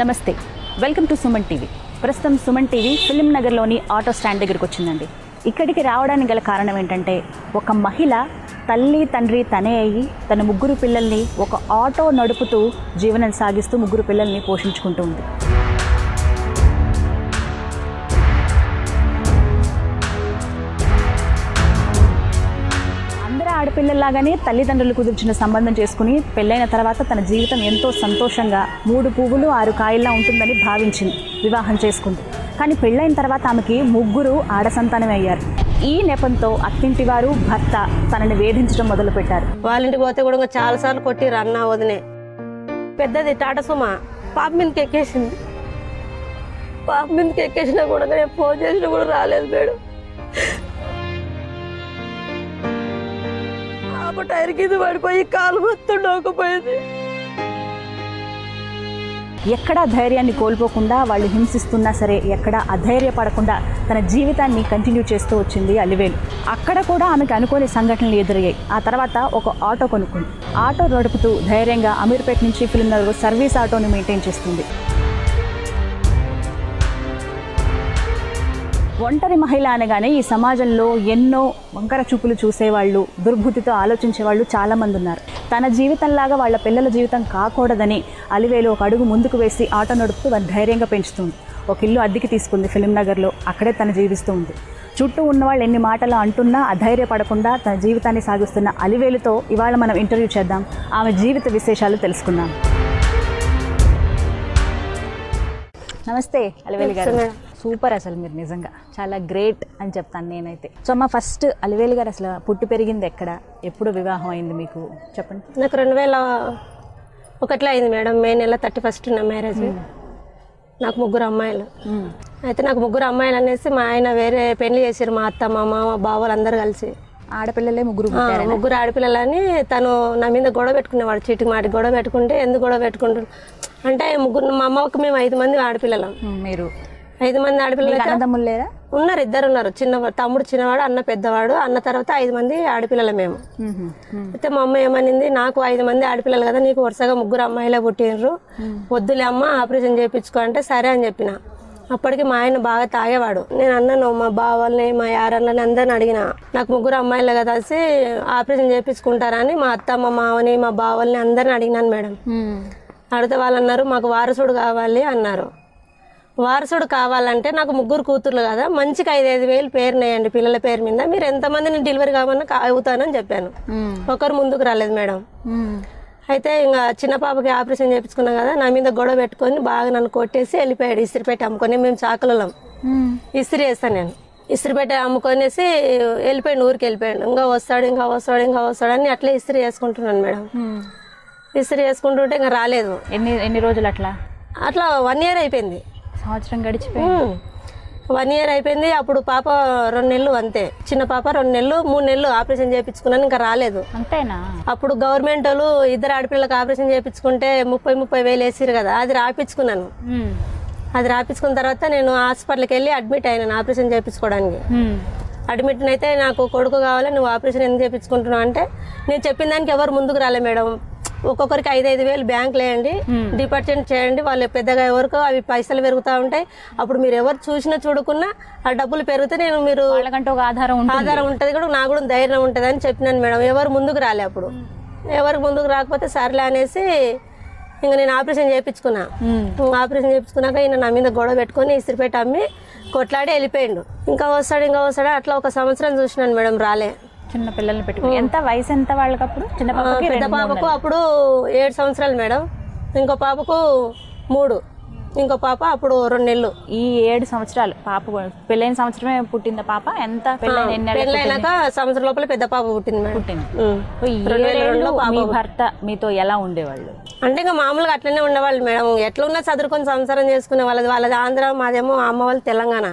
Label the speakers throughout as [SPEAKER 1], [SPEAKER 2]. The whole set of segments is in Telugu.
[SPEAKER 1] నమస్తే, వెల్కమ్ టు సుమన్ టీవీ. ప్రస్తుతం సుమన్ టీవీ ఫిలిం నగర్లోని ఆటో స్టాండ్ దగ్గరికి వచ్చిందండి. ఇక్కడికి రావడానికి గల కారణం ఏంటంటే, ఒక మహిళ తల్లి తండ్రి తనే అయ్యి తన ముగ్గురు పిల్లల్ని ఒక ఆటో నడుపుతూ జీవనం సాగిస్తూ ముగ్గురు పిల్లల్ని పోషించుకుంటూ ఉంది. ఆడపిల్లలాగానే తల్లిదండ్రులు కుదిర్చిన సంబంధం చేసుకుని పెళ్ళైన తర్వాత తన జీవితం ఎంతో సంతోషంగా 3 పువ్వులు 6 కాయల్లా ఉంటుందని భావించింది, వివాహం చేసుకుంది. కానీ పెళ్ళైన తర్వాత ఆమెకి 3 ఆడ సంతానమే అయ్యారు. ఈ నెపంతో అత్తింటి వారు భర్త తనని వేధించడం మొదలుపెట్టారు.
[SPEAKER 2] వాళ్ళ ఇంటికి పోతే కూడా చాలా సార్లు కొట్టిరు అన్న వదినే. పెద్దది టాటా సుమా పాప మీదకి ఎక్కేసింది. పాప మీదకి ఎక్కేసినా కూడా నేను ఫోన్ చేసినా కూడా రాలేదు మేడం. టైర్ కింద పడిపోయి కాలు మొత్తం డోకపోయింది.
[SPEAKER 1] ఎక్కడా ధైర్యాన్ని కోల్పోకుండా వాళ్ళు హింసిస్తున్నా సరే ఎక్కడా అధైర్యపడకుండా తన జీవితాన్ని కంటిన్యూ చేస్తూ వచ్చింది అలివేలు. అక్కడ కూడా ఆమెకు అనుకోని సంఘటనలు ఎదురయ్యాయి. ఆ తర్వాత ఒక ఆటో కొనుక్కుంది. ఆటో నడుపుతూ ధైర్యంగా అమీర్పేట నుంచి ఫిలిం నగర్ సర్వీస్ ఆటోని మెయింటైన్ చేస్తుంది. ఒంటరి మహిళ అనగానే ఈ సమాజంలో ఎన్నో వంకర చూపులు చూసేవాళ్ళు, దుర్బుద్ధితో ఆలోచించేవాళ్ళు చాలామంది ఉన్నారు. తన జీవితంలాగా వాళ్ళ పిల్లల జీవితం కాకూడదని అలివేలు ఒక అడుగు ముందుకు వేసి ఆటో నడుపుతూ వారిని ధైర్యంగా పెంచుతుంది. ఒక ఇల్లు అద్దెకి తీసుకుంది ఫిలిం నగర్లో. అక్కడే తను జీవిస్తూ ఉంది. చుట్టూ ఉన్నవాళ్ళు ఎన్ని మాటలు అంటున్నా అధైర్యపడకుండా తన జీవితాన్ని సాగిస్తున్న అలివేలుతో ఇవాళ మనం ఇంటర్వ్యూ చేద్దాం. ఆమె జీవిత విశేషాలు తెలుసుకుందాం. నమస్తే అలివేలు గారు. సూపర్, అసలు మీరు నిజంగా చాలా గ్రేట్ అని చెప్తాను నేనైతే. సో అమ్మ, ఫస్ట్ అలివేలు గారు అసలు పుట్టి పెరిగింది ఎక్కడ, ఎప్పుడు వివాహం అయింది మీకు చెప్పండి.
[SPEAKER 2] నాకు 2001లో అయింది మేడం. మే నెల 31 నా మ్యారేజ్. నాకు 3 అమ్మాయిలు. అయితే నాకు 3 అమ్మాయిలు అనేసి మా ఆయన వేరే పెళ్లి చేశారు. మా అత్త మా మామ బావలు అందరు కలిసి.
[SPEAKER 1] ఆడపిల్లలే 3
[SPEAKER 2] ముగ్గురు ఆడపిల్లలని తను నా మీద గొడవ పెట్టుకునేవాడు. చీటికి మాటి గొడవ పెట్టుకుంటే ఎందుకు గొడవ పెట్టుకుంటాడు అంటే, మా అమ్మకి మేము 5 మంది ఆడపిల్లలం.
[SPEAKER 1] మీరు
[SPEAKER 2] 5 మంది ఆడపిల్లలు.
[SPEAKER 1] అన్నదమ్ములు లేరా?
[SPEAKER 2] ఉన్నారు, 2 ఉన్నారు. తమ్ముడు చిన్నవాడు, అన్న పెద్దవాడు. అన్న తర్వాత 5 మంది ఆడపిల్లలు మేము. అయితే మా అమ్మ ఏమనింది, నాకు 5 మంది ఆడపిల్లలు కదా, నీకు వరుసగా 3 అమ్మాయిలే పుట్టినరు, వద్దులే అమ్మ ఆపరేషన్ చేయించుకో అంటే సరే అని చెప్పిన. అప్పటికి మా ఆయన బాగా తాగేవాడు. నేను అన్నాను మా బావల్ని మా యారళ్ళని అందరిని అడిగిన, నాకు 3 అమ్మాయిలు కదా కలిసి ఆపరేషన్ చేయించుకుంటారా అని మా అత్త మా మావని మా బావల్ని అందరిని అడిగినాను మేడం. అడిగితే వాళ్ళు అన్నారు మాకు వారసుడు కావాలి అన్నారు. వారసుడు కావాలంటే నాకు 3 కూతుర్లు కదా, మంచిగా 5-5 వేలు పేరునేయండి పిల్లల పేరు మీద, మీరు ఎంతమందిని డెలివరీ కావాలన్నా అవుతానని చెప్పాను. ఒకరు ముందుకు రాలేదు మేడం. అయితే ఇంకా చిన్న పాపకి ఆపరేషన్ చేయించుకున్నాం కదా, నా మీద గొడవ పెట్టుకొని బాగా నన్ను కొట్టేసి వెళ్ళిపోయాడు. ఇస్త్రిపేట అమ్ముకొని, మేము చాకలం ఇస్త్రీ వేస్తాను నేను. ఇస్త్రిపేట అమ్ముకొనేసి వెళ్ళిపోయాడు, ఊరికి వెళ్ళిపోయాడు. ఇంకా వస్తాడు అని అట్లే ఇస్త్రీ వేసుకుంటున్నాను మేడం. ఇస్త్రీ వేసుకుంటుంటే ఇంకా రాలేదు.
[SPEAKER 1] ఎన్ని రోజులు అట్లా
[SPEAKER 2] 1 year అయిపోయింది.
[SPEAKER 1] సంవత్సరం గడిచిపోయింది.
[SPEAKER 2] 1 year అయిపోయింది. అప్పుడు పాప 2 నెలలు అంతే. చిన్న పాప 2 నెలలు 3 నెలలు ఆపరేషన్ చేయించుకున్నాను, ఇంకా రాలేదు.
[SPEAKER 1] అంతేనా?
[SPEAKER 2] అప్పుడు గవర్నమెంట్ వాళ్ళు 2 ఆడపిల్లలకు ఆపరేషన్ చేయించుకుంటే 30 వేలు వేసిరు కదా, అది రాపించుకున్నాను. అది రాపించుకున్న తర్వాత నేను హాస్పిటల్కి వెళ్ళి అడ్మిట్ అయినాను ఆపరేషన్ చేయించుకోవడానికి. అడ్మిట్ అయితే నాకు కొడుకు కావాలి, నువ్వు ఆపరేషన్ ఎందుకు చేయించుకుంటున్నావు అంటే, నేను చెప్పిన దానికి ఎవరు ముందుకు రాలే మేడం. ఒక్కొక్కరికి 5-5 వేలు బ్యాంకులు వేయండి, డిపాజిట్ చేయండి, వాళ్ళు పెద్దగా ఎవరికో అవి పైసలు పెరుగుతూ ఉంటాయి. అప్పుడు మీరు ఎవరు చూసినా చూడకున్నా ఆ డబ్బులు పెరిగితే నేను మీరు
[SPEAKER 1] ఒక ఆధారం
[SPEAKER 2] ఉంటుంది కూడా, నాకు కూడా ధైర్యం ఉంటుంది అని చెప్పినాను మేడం. ఎవరు ముందుకు రాలే. అప్పుడు ఎవరికి ముందుకు రాకపోతే సర్లే అనేసి ఇంకా నేను ఆపరేషన్ చేయించుకున్నా. ఆపరేషన్ చేయించుకున్నాక ఈయన నా మీద గొడవ పెట్టుకొని ఇస్త్రిపేట అమ్మి కొట్లాడి వెళ్ళిపోయిండు. ఇంకా వస్తాడు అట్లా 1 సంవత్సరం చూసినాను మేడం, రాలే.
[SPEAKER 1] చిన్న పిల్లల్ని పెట్టుకుని. ఎంత వయసు ఎంత వాళ్ళకి అప్పుడు? చిన్న పాపకి,
[SPEAKER 2] పెద్ద పాపకు అప్పుడు 7 సంవత్సరాలు మేడం. ఇంకో పాపకు 3, ఇంకో పాప అప్పుడు 2 నెలలు.
[SPEAKER 1] ఈ 7 సంవత్సరాలు పాప పెళ్ళైన సంవత్సరమే పుట్టిందా పాప? ఎంత
[SPEAKER 2] పెళ్ళైనాక సంవత్సరం లోపల పెద్ద పాప పుట్టింది మేడం.
[SPEAKER 1] మీ భర్త మీతో ఎలా ఉండేవాళ్ళు
[SPEAKER 2] అంటే ఇంకా మామూలుగా అట్లనే ఉండేవాళ్ళు మేడం. ఎట్లా ఉన్నా చదువుకొని సంసారం చేసుకునే వాళ్ళది ఆంధ్ర, మాదేమో అమ్మ వాళ్ళు తెలంగాణ.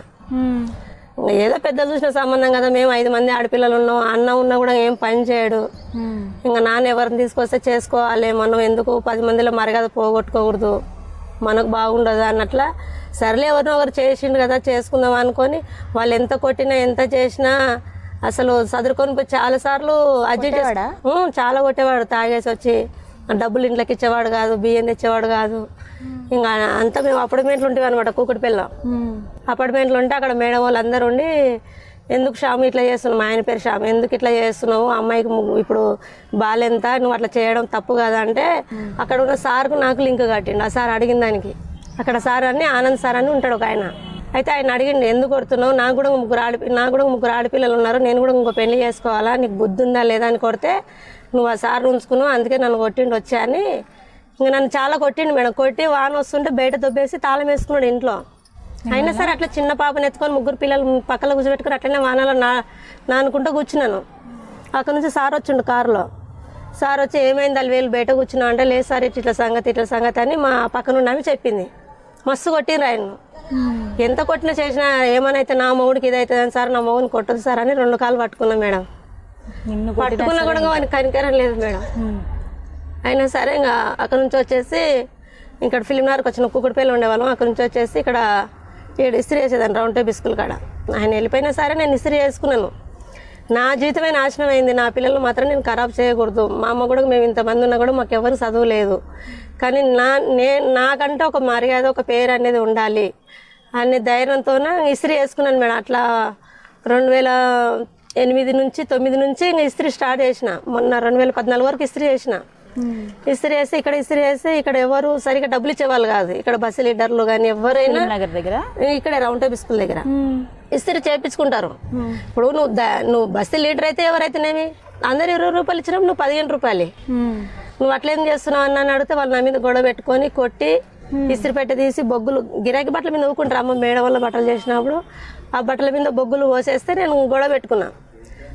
[SPEAKER 2] ఏదో పెద్దలు చూసిన సంబంధం కదా, మేము 5 మంది ఆడపిల్లలు ఉన్నాం. అన్న ఉన్నా కూడా ఏం పని చేయడు. ఇంకా నాన్న ఎవరిని తీసుకొస్తే చేసుకోవాలి, మనం ఎందుకు 10 మందిలో మరగద పోగొట్టుకోకూడదు, మనకు బాగుండదు అన్నట్లా. సర్లే ఎవరినో ఒకరు చేసిండు కదా చేసుకుందాం అనుకొని, వాళ్ళు ఎంత కొట్టినా ఎంత చేసినా అసలు చదువుకొని పోయి చాలా సార్లు అడ్జస్ట్ చాలా కొట్టేవాడు. తాగేసి వచ్చి డబ్బులు ఇంట్లోకి ఇచ్చేవాడు కాదు, బియ్యం తెచ్చేవాడు కాదు. ఇంకా అంతా మేము అపార్ట్మెంట్లు ఉంటాయి అనమాట కూకటిపల్లిలో. అపార్ట్మెంట్లు ఉంటే అక్కడ మేడం వాళ్ళు అందరూ ఉండి, ఎందుకు శ్యాము ఇట్లా చేస్తున్నావు, మా ఆయన పేరు శ్యాము, ఎందుకు ఇట్లా చేస్తున్నావు, అమ్మాయికి ఇప్పుడు బాలెంత, నువ్వు అట్లా చేయడం తప్పు కదా అంటే అక్కడ ఉన్న సార్కు నాకు లింక్ కట్టిండు. ఆ సార్ అడిగిన దానికి, అక్కడ సార్ అని ఆనంద్ సార్ అని ఉంటాడు ఒక ఆయన. అయితే ఆయన అడిగిండు, ఎందుకు కొడుతున్నావు, నాకు కూడా ముగ్గురు ఆడపిల్లలు ఉన్నారు, నేను కూడా ఇంకో పెళ్లి చేసుకోవాలా, నీకు బుద్ధి ఉందా లేదా అని కొడితే నువ్వు ఆ సార్ ఉంచుకున్నావు, అందుకే నన్ను కొట్టిండు వచ్చా అని. ఇంకా నన్ను చాలా కొట్టిండు మేడం. కొట్టి వాన వస్తుంటే బయట దొబ్బేసి తాళం వేసుకున్నాడు ఇంట్లో. అయినా సరే అట్లా చిన్న పాపను ఎత్తుకొని ముగ్గురు పిల్లలు పక్కన కూర్చోబెట్టుకుని అట్లనే వానలో నానుకుంటూ కూర్చున్నాను. అక్కడ నుంచి సార్ వచ్చిండు కారులో. సార్ వచ్చి ఏమైంది వాళ్ళు వేలు బయట కూర్చున్నావు అంటే, లేదు సార్ ఇట్లా సంగతి అని మా పక్కన ఉన్నామే చెప్పింది. మస్తు కొట్టిండ్రు ఆయన్ను. ఎంత కొట్టినా చేసినా ఏమనైతే నా మొగుడికి ఇదవుతుందని సార్, నా మొగుడిని కొట్టదు సార్ అని 2 కాళ్ళు పట్టుకున్నాం మేడం. పట్టుకున్నా కూడా వానికి కనికరం లేదు మేడం. అయినా సరే ఇంకా అక్కడ నుంచి వచ్చేసి ఇక్కడ ఫిలింనగర్కి వచ్చిన కూకటిపల్లి ఉండేవాళ్ళం. అక్కడ నుంచి వచ్చేసి ఇక్కడ ఇస్త్రీ చేసేదాన్ని రౌండ్ టేబుల్ స్కూల్ కాడ. ఆయన వెళ్ళిపోయినా సరే నేను ఇస్త్రీ చేసుకున్నాను. నా జీవితమే నాశనం అయింది. నా పిల్లలు మాత్రం నేను ఖరాబ్ చేయకూడదు. మా అమ్మ కూడా మేము ఇంతమంది ఉన్నా కూడా మాకు ఎవరు చదువు లేదు, కానీ నాకంటే ఒక మర్యాద ఒక పేరు అనేది ఉండాలి అనే ధైర్యంతో ఇస్త్రీ చేసుకున్నాను మేడం. అట్లా 2008 నుంచి 9 నుంచి ఇంకా ఇస్త్రీ స్టార్ట్ చేసిన. మొన్న 2014 వరకు ఇస్త్రీ చేసిన. ఇస్త్రీ చేసి ఇక్కడ ఎవరు సరిగా డబ్బులు ఇచ్చేవాళ్ళు కాదు. ఇక్కడ బస్సు లీడర్లు కానీ ఎవరైనా ఇక్కడ రౌండ్ టేబుల్ స్కూల్ దగ్గర ఇస్త్రీ చేయించుకుంటారు. ఇప్పుడు నువ్వు బస్సు లీడర్ అయితే ఎవరైతేనేమి అందరు 20 రూపాయలు ఇచ్చినా నువ్వు 15 రూపాయలు. నువ్వు అట్లేం చేస్తున్నావు అని అడిగితే వాళ్ళు నా మీద గొడవ పెట్టుకొని కొట్టి ఇస్త్రీ పెట్ట తీసి బొగ్గులు గిరాకీ బట్టల మీద ఊకుంటారు. అమ్మ మేడం వల్ల బట్టలు చేసినప్పుడు ఆ బట్టల మీద బొగ్గులు పోసేస్తే నేను గొడవ పెట్టుకున్నా.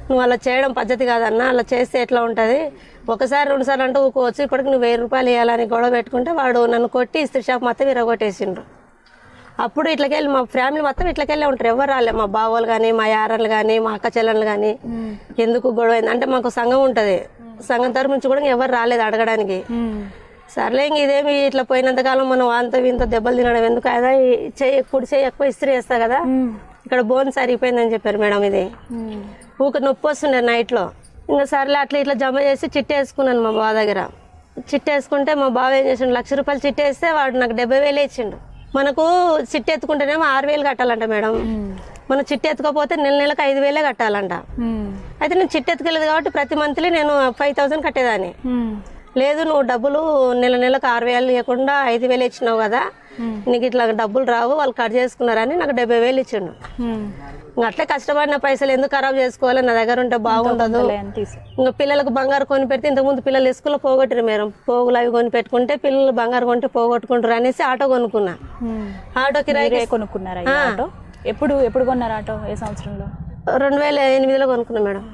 [SPEAKER 2] నువ్వు అలా చేయడం పద్ధతి కాదన్నా, అలా చేస్తే ఎట్లా ఉంటుంది, 1 సారి 2 సార్లు అంటే ఊకోవచ్చు, ఇప్పటికి నువ్వు 1000 రూపాయలు ఇవ్వాలని గొడవ పెట్టుకుంటే వాడు నన్ను కొట్టి ఇస్త్రీ షాప్ మొత్తం విరగొట్టేసిండ్రు. అప్పుడు ఇట్లకెళ్ళి మా ఫ్యామిలీ మొత్తం ఇట్లకెళ్ళి ఉంటారు, ఎవరు రాలే. మా బావోళ్ళు కానీ, మా యారలు కానీ, మా అక్క చెల్లెళ్ళు కానీ. ఎందుకు గొడవ అయింది అంటే మాకు సంఘం ఉంటుంది, సంఘం తరపు నుంచి కూడా ఎవరు రాలేదు అడగడానికి. సర్లే ఇంక ఇదేమి ఇట్లా పోయినంతకాలం మనం వాళ్ళతో ఇంత దెబ్బలు తినడం ఎందుకు కదా, కుడి చేయి ఎక్కువ ఇస్త్రీ చేస్తా కదా, ఇక్కడ బోన్ సరిగిపోయిందని చెప్పారు మేడం. ఇది ఊక నొప్పి వస్తుండే నైట్లో. ఇంకా సర్లే అట్లా ఇట్లా జమ చేసి చిట్టి వేసుకున్నాను మా బావ దగ్గర. చిట్టి వేసుకుంటే మా బావ ఏం చేసిండు, 1,00,000 రూపాయలు చిట్టి వేస్తే వాడు నాకు 70,000 ఇచ్చిండు. మనకు చిట్టి ఎత్తుకుంటేనేమో 6,000 కట్టాలంట మేడం. మనం చిట్టి ఎత్తుకపోతే నెలకు 5,000 కట్టాలంట. అయితే నేను చిట్టి ఎత్తుకెళ్ళదు కాబట్టి ప్రతి మంత్లీ నేను 5,000 కట్టేదాన్ని. లేదు నువ్వు డబ్బులు నెలకు 6,000 ఇవ్వకుండా 5,000 ఇచ్చినావు కదా, నీకు ఇట్లా డబ్బులు రావు, వాళ్ళు కట్ చేసుకున్నారని నాకు 70,000 ఇచ్చిండు. అట్లే కష్టపడిన పైసలు ఎందుకు ఖరాబ్ చేసుకోవాలి, నా దగ్గర ఉంటే బాగుండదు. ఇంకా పిల్లలకు బంగారు కొని పెడితే ఇంతకుముందు పిల్లలు స్కూల్లో పోగొట్టారు మేడం. పోగులు అవి కొని పెట్టుకుంటే పిల్లలు బంగారు కొంటే పోగొట్టుకుంటారు అనేసి ఆటో కొనుక్కున్నా. ఆటో కిరాయి
[SPEAKER 1] కొనుక్కున్నారా? ఎప్పుడు కొన్నారు ఆటో? ఏ సంవత్సరంలో?
[SPEAKER 2] 2008లో కొనుక్కున్నా మేడం.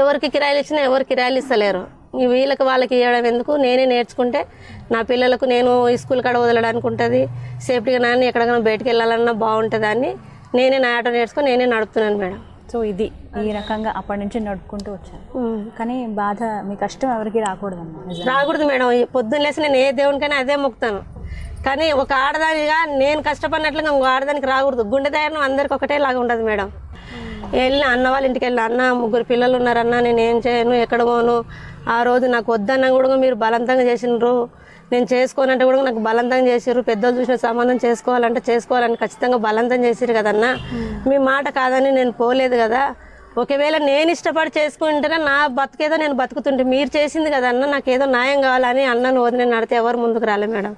[SPEAKER 2] ఎవరికి కిరాయిలు ఇచ్చినా ఎవరు కిరాయిలు ఇస్తలేరు. వీళ్ళకి వాళ్ళకి ఇవ్వడం ఎందుకు, నేనే నేర్చుకుంటే నా పిల్లలకు నేను స్కూల్ కాడ వదలడానికి ఉంటుంది, సేఫ్టీగా నాన్న ఎక్కడికైనా బయటకు వెళ్ళాలన్నా బాగుంటుంది అని నేనే నా ఆటో నేర్చుకొని నేనే నడుపుతున్నాను మేడం.
[SPEAKER 1] సో ఇది ఈ రకంగా అప్పటి నుంచి నడుపుకుంటూ వచ్చాను. కానీ బాధ, మీ కష్టం ఎవరికి రాకూడదు
[SPEAKER 2] మేడం. పొద్దున్న లేసి నేను ఏ దేవునికైనా అదే మొక్కుతాను, కానీ ఒక ఆడదానిగా నేను కష్టపడినట్లుగా ఇంకో ఆడదానికి రాకూడదు. గుండె ధైర్యం అందరికి ఒకటే లాగా ఉండదు మేడం. వెళ్ళిన అన్న వాళ్ళ ఇంటికి వెళ్ళిన, అన్న 3 పిల్లలు ఉన్నారన్న, నేను ఏం చేయను, ఎక్కడ పోను, ఆ రోజు నాకు వద్దన్నా కూడా మీరు బలవంతంగా చేసినారు, నేను చేసుకోనంటే కూడా నాకు బలవంతంగా చేసిర్రు, పెద్దలు చూసిన సంబంధం చేసుకోవాలని ఖచ్చితంగా బలవంతం చేసిరు కదన్నా, మీ మాట కాదని నేను పోలేదు కదా, ఒకవేళ నేను ఇష్టపడి చేసుకుంటేనే నా బతుకేదో నేను బతుకుతుంటే, మీరు చేసింది కదన్నా, నాకు ఏదో న్యాయం కావాలని అన్నను వదిలే నడితే ఎవరు ముందుకు రాలే మేడం.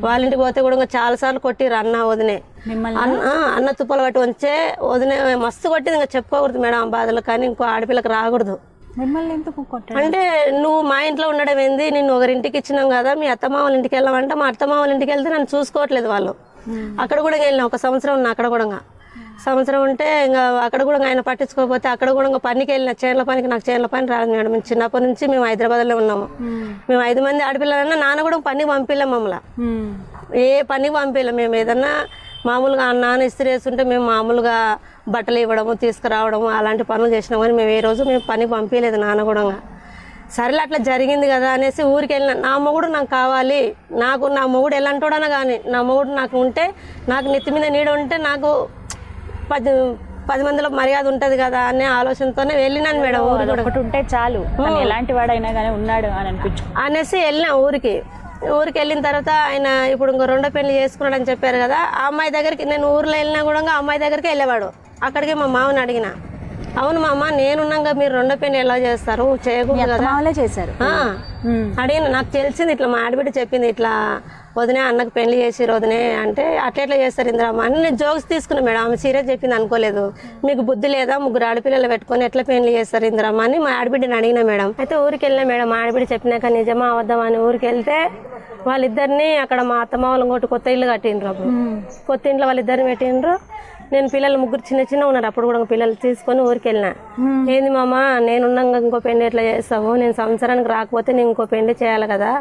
[SPEAKER 2] వాళ్ళ ఇంటికి పోతే కూడా చాలా సార్లు కొట్టిరు అన్న వదినే, అన్న తుప్పలు పట్టి వంచే వదినే మస్తు కొట్టింది. ఇంకా చెప్పుకోకూడదు మేడం ఆ బాధలు, కానీ ఇంకో ఆడపిల్లకి రాకూడదు. అంటే నువ్వు మా ఇంట్లో ఉండడం ఏంది, నిన్ను ఒకరింటికి ఇచ్చినాం కదా, మీ అత్తమామల ఇంటికి వెళ్ళామంటే మా అత్తమామల ఇంటికి వెళ్తే నన్ను చూసుకోవట్లేదు వాళ్ళు. అక్కడ కూడా వెళ్ళినా 1 సంవత్సరం ఉన్నా, అక్కడ కూడా సంవత్సరం ఉంటే ఇంకా అక్కడ కూడా ఆయన పట్టించుకోకపోతే అక్కడ కూడా ఇంకా పనికి వెళ్ళిన, చేనుల పనికి. నాకు చేనుల పని రాదు మేడం. మేము చిన్నప్పటి నుంచి మేము హైదరాబాద్లో ఉన్నాము. మేము 5 మంది ఆడపిల్లలన్నా నాన్న కూడా పనికి పంపిలేం మమ్మల్ని, ఏ పనికి పంపిలేం. మేము ఏదన్నా మామూలుగా నాన్న ఇస్త్రీ వేస్తుంటే మేము మామూలుగా బట్టలు ఇవ్వడము తీసుకురావడము అలాంటి పనులు చేసినాం, కానీ మేము ఏ రోజు మేము పనికి పంపించలేదు నాన్న కూడా. సరేలే అట్లా జరిగింది కదా అనేసి ఊరికి వెళ్ళిన. నా మొగుడు నాకు కావాలి, నా మొగుడు ఎలాంటోడనా కానీ నా మొగుడు నాకు ఉంటే, నాకు నెత్తి మీద నీడ ఉంటే, నాకు 10 మందిలో మర్యాద ఉంటది కదా అనే ఆలోచనతోనే వెళ్ళినాను మేడం. ఊరికి
[SPEAKER 1] ఉంటే చాలు, ఎలాంటి వాడైనా కానీ ఉన్నాడు అని అనిపించు
[SPEAKER 2] అనేసి వెళ్ళినా ఊరికి. ఊరికి వెళ్ళిన తర్వాత ఆయన ఇప్పుడు ఇంకో రెండో పెళ్లి చేసుకున్నాడు అని చెప్పారు కదా, ఆ అమ్మాయి దగ్గరికి నేను ఊర్లో వెళ్ళినా కూడా ఆ అమ్మాయి దగ్గరికి వెళ్ళేవాడు. అక్కడికి మా మామని అడిగిన, అవును మా అమ్మ నేనున్నాగా మీరు రెండో పెళ్లి ఎలా చేస్తారు, చేయకూడదు కదా
[SPEAKER 1] మామూలే చేశారు.
[SPEAKER 2] అడిగిన, నాకు తెలిసింది ఇట్లా మా ఆడబిడ్డ చెప్పింది, ఇట్లా వదినే అన్నకు పెళ్లి చేసిరు వదినే అంటే, అట్లా చేస్తారు ఇందిరమ్మ అని నేను జోక్స్ తీసుకున్నా మేడం. ఆమె సీరియస్ చెప్పింది అనుకోలేదు. మీకు బుద్ధి లేదా, ముగ్గురు ఆడపిల్లలు పెట్టుకొని ఎట్లా పెళ్లి చేస్తారు ఇందిరమ్మ అని మా ఆడబిడ్డని అడిగిన మేడం. అయితే ఊరికి వెళ్ళినా మేడం, మా ఆడబిడ్డ చెప్పినాక నిజమా అవద్దామా అని ఊరికి వెళ్తే వాళ్ళిద్దరిని అక్కడ మా అత్తమ్మ వాళ్ళు ఇంకోటి కొత్త ఇల్లు కట్టిండ్రు. అప్పుడు కొత్త ఇంట్లో వాళ్ళిద్దరిని పెట్టిండ్రు. నేను పిల్లలు ముగ్గురు చిన్న ఉన్నారు అప్పుడు కూడా, పిల్లలు తీసుకొని ఊరికి వెళ్ళినా. ఏంది మామ నేనున్నాగా ఇంకో పెళ్లి ఎట్లా చేస్తావు, నేను సంవత్సరానికి రాకపోతే నేను ఇంకో పెళ్లి చేయాలి కదా,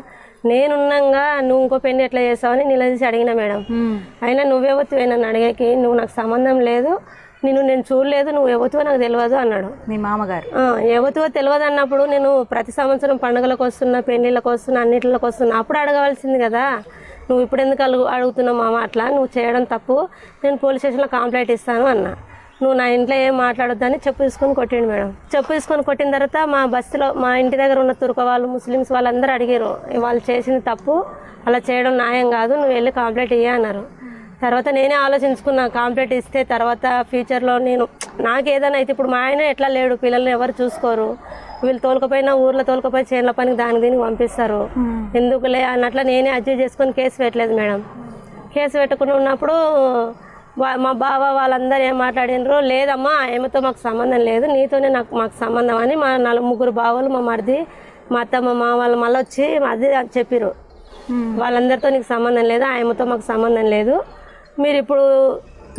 [SPEAKER 2] నేనున్నాగా నువ్వు ఇంకో పెళ్లి ఎట్లా చేస్తావని నిలదీసి అడిగిన మేడం. అయినా నువ్వెవతివే నన్ను అడిగేకి, నువ్వు నాకు సంబంధం లేదు, నేను చూడలేదు, నువ్వు ఎవతివో నాకు తెలియదు అన్నాడు
[SPEAKER 1] మీ మామగారు.
[SPEAKER 2] ఎవతివో తెలియదు అన్నప్పుడు నేను ప్రతి సంవత్సరం పండుగలకు వస్తున్నా, పెళ్లిళ్ళకి వస్తున్నా, అన్నిటికి వస్తున్నా, అప్పుడు అడగవలసింది కదా, నువ్వు ఇప్పుడు ఎందుకు అడుగుతున్నావు మామ, అట్లా నువ్వు చేయడం తప్పు, నేను పోలీస్ స్టేషన్లో కంప్లైంట్ ఇస్తాను అన్నా. నువ్వు నా ఇంట్లో ఏం మాట్లాడొద్దని చెప్పు తీసుకొని కొట్టిండు మేడం. చెప్పు తీసుకొని కొట్టిన తర్వాత మా బస్సులో మా ఇంటి దగ్గర ఉన్న తుర్క వాళ్ళు, ముస్లిమ్స్ వాళ్ళందరూ అడిగారు, వాళ్ళు చేసింది తప్పు, అలా చేయడం న్యాయం కాదు, నువ్వు వెళ్ళి కంప్లైంట్ ఇయ్య అన్నారు. తర్వాత నేనే ఆలోచించుకున్నా, కంప్లైంట్ ఇస్తే తర్వాత ఫ్యూచర్లో నాకేదైనా అయితే, ఇప్పుడు మా ఆయన ఎట్లా లేడు, పిల్లల్ని ఎవరు చూసుకోరు, వీళ్ళు తోలుకపోయినా ఊర్లో తోలుకపోయి చేనుల పనికి దానికి దీనికి పంపిస్తారు, ఎందుకులే అన్నట్ల నేనే అడ్జస్ట్ చేసుకొని కేసు పెట్టలేదు మేడం. కేసు పెట్టుకుని ఉన్నప్పుడు మా బావ వాళ్ళందరూ ఏం మాట్లాడినరు, లేదమ్మా ఏమతో మాకు సంబంధం లేదు, నీతోనే మాకు సంబంధం అని మా ముగ్గురు బావలు, మా మరిది, మా అత్తమ్మ, మా వాళ్ళు మళ్ళీ వచ్చి అది చెప్పిరు, వాళ్ళందరితో నీకు సంబంధం లేదు, ఆయనతో మాకు సంబంధం లేదు, మీరు ఇప్పుడు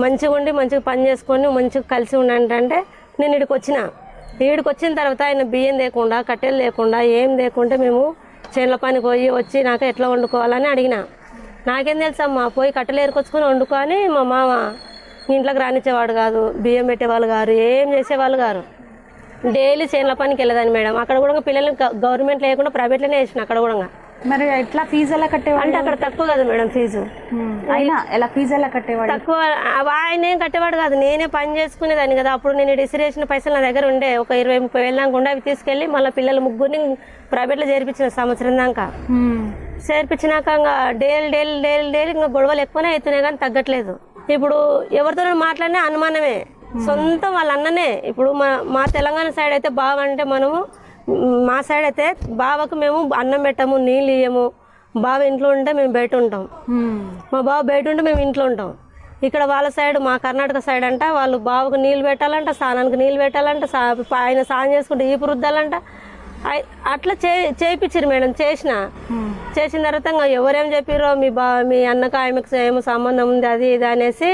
[SPEAKER 2] మంచిగా ఉండి మంచిగా పని చేసుకొని మంచిగా కలిసి ఉండండి అంటే నేను ఇక్కడికి వచ్చిన తర్వాత ఆయన బియ్యం లేకుండా, కట్టెలు లేకుండా, ఏం లేకుంటే మేము చేనుల పనికి పోయి వచ్చి నాకు ఎట్లా వండుకోవాలని అడిగిన. నాకేం తెలుసమ్మా, పోయి కట్టెలు ఏరుకొచ్చుకొని వండుకొని, మా మామ ఇంట్లోకి రానిచ్చేవాడు కాదు, బియ్యం పెట్టేవాళ్ళు గారు, ఏం చేసేవాళ్ళు గారు. డైలీ చేనుల పనికి వెళ్ళదని మేడం. అక్కడ కూడా పిల్లలు గవర్నమెంట్ లేకుండా ప్రైవేట్లోనే వేసిన. అక్కడ కూడా
[SPEAKER 1] మరి ఎట్లా ఫీజు ఎలా కట్టేవాడు
[SPEAKER 2] అంటే అక్కడ తక్కువ కదా మేడం ఫీజు.
[SPEAKER 1] అయినా ఎలా ఫీజు ఎలా కట్టేవాడు?
[SPEAKER 2] తక్కువ. ఆయన ఏం కట్టేవాడు కాదు, నేనే పని చేసుకునేదాన్ని కదా. అప్పుడు నేను డిసిరేషన్ పైసలు నా దగ్గర ఉండే, ఒక 20-30 వేలు దాకా ఉండే. అవి తీసుకెళ్ళి మళ్ళీ పిల్లలు ముగ్గురిని ప్రైవేట్లో చేర్పించిన సంవత్సరం దాకా. చేర్పించినాక ఇంకా డైలీ ఇంకా గొడవలు ఎక్కువనే అవుతున్నాయి కానీ తగ్గట్లేదు. ఇప్పుడు ఎవరితో మాట్లాడినా అనుమానమే, సొంతం వాళ్ళ అన్ననే. ఇప్పుడు మా తెలంగాణ సైడ్ అయితే బావ అంటే మనము, మా సైడ్ అయితే బావకు మేము అన్నం పెట్టము, నీళ్ళు ఇయ్యము. బావ ఇంట్లో ఉంటే మేము బయట ఉంటాం, మా బావ బయట ఉంటే మేము ఇంట్లో ఉంటాం. ఇక్కడ వాళ్ళ సైడ్, మా కర్ణాటక సైడ్ అంట, వాళ్ళు బావకు నీళ్ళు పెట్టాలంట, స్నానానికి నీళ్ళు పెట్టాలంట, ఆయన స్నానం చేసుకుంటే ఈపు రుద్దాలంట. అట్లా చేయించారు మేడం. చేసిన తర్వాత ఎవరేం చెప్పారో, మీ అన్నకు ఆమెకు ఏమో సంబంధం ఉంది అది ఇది అనేసి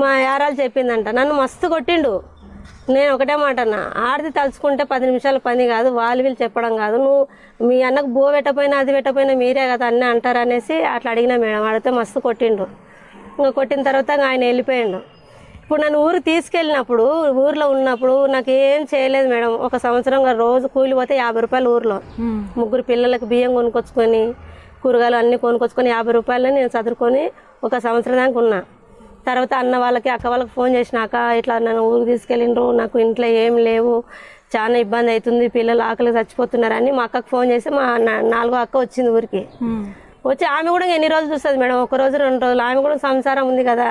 [SPEAKER 2] మా యారాలు చెప్పిందంట. నన్ను మస్తు కొట్టిండు. నేను ఒకటే మాట అన్నా, ఆడిది తలుచుకుంటే 10 నిమిషాల పని కాదు, వీళ్ళు చెప్పడం కాదు, నువ్వు మీ అన్నకు బో పెట్టపోయినా అది పెట్టపోయినా మీరే కదా అన్నీ అంటారు అనేసి అట్లా అడిగినా మేడం. అడిగితే మస్తు కొట్టిండు. ఇంకా కొట్టిన తర్వాత ఆయన వెళ్ళిపోయిండు. ఇప్పుడు నన్ను ఊరికి తీసుకెళ్ళినప్పుడు, ఊర్లో ఉన్నప్పుడు నాకు ఏం చేయలేదు మేడం. ఒక సంవత్సరం రోజు కూలి పోతే 50 రూపాయలు ఊర్లో, ముగ్గురు పిల్లలకు బియ్యం కొనుక్కొచ్చుకొని, కూరగాయలు అన్నీ కొనుక్కొచ్చుకొని 50 రూపాయలని నేను చదువుకొని ఒక సంవత్సరం దాకా ఉన్నా. తర్వాత అన్న వాళ్ళకి, అక్క వాళ్ళకి ఫోన్ చేసినాక ఇట్లా నన్ను ఊరికి తీసుకెళ్ళిండ్రు, నాకు ఇంట్లో ఏం లేవు, చాలా ఇబ్బంది అవుతుంది, పిల్లలు ఆకలి చచ్చిపోతున్నారని మా అక్కకు ఫోన్ చేసి మా 4వ అక్క వచ్చింది ఊరికి. వచ్చి ఆమె కూడా ఎన్ని రోజులు చూస్తుంది మేడం, 1 రోజు 2 రోజులు. ఆమె కూడా సంసారం ఉంది కదా.